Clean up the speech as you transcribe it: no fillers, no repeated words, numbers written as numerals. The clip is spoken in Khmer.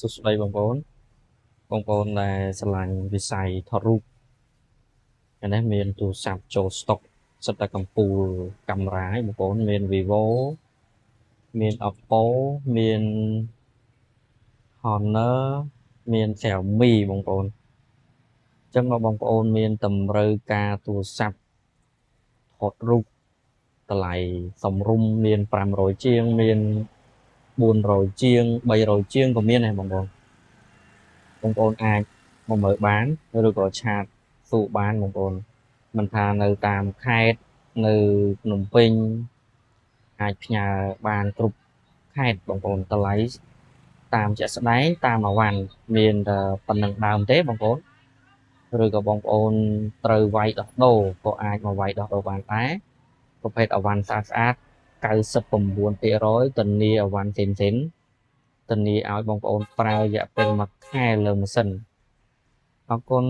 សួស្តីបងប្អូនដែលស្រឡាញ់វិស័យថតរូបថ្ងៃនេះមានទូរស័ព្ទចូលស្តុកសិតតែកំពូលកាមេរ៉ាបងប្អូនមាន Vivo មាន Oppo មាន Honor មាន Xiaomi បងប្អូនអញ្ចឹងមកបងប្អូនមានតម្រូវការទូរស័ព្ទថតរូបតម្លៃសមរម្យមាន500ជាងមាន400ជាង300ជាងក៏មានដែរបងប្អូនអាចមកមើលបានឬក៏ឆាតសួរបានបងប្អូនមិនថានៅតាមខេត្តនៅភ្នំពេញអាចផ្ញើបានគ្រប់ខេត្តបងប្អូនតម្លៃតាមជាក់ស្ដែងតាមអវ៉ាន់មានតែប៉ុណ្ណឹងដើមទេបងប្អូនឬក៏បងប្អូនត្រូវវាយដោះដូរក៏អាចមកវាយដោះដូរបានដែរប្រភេទអវ៉ាន់ស្អាត99%ធានាអវ៉ាន់ផ្សេងៗធានាឲ្យបងប្អូនប្រើរយៈពេល1ខែលើម៉ាស៊ីនអរគុណ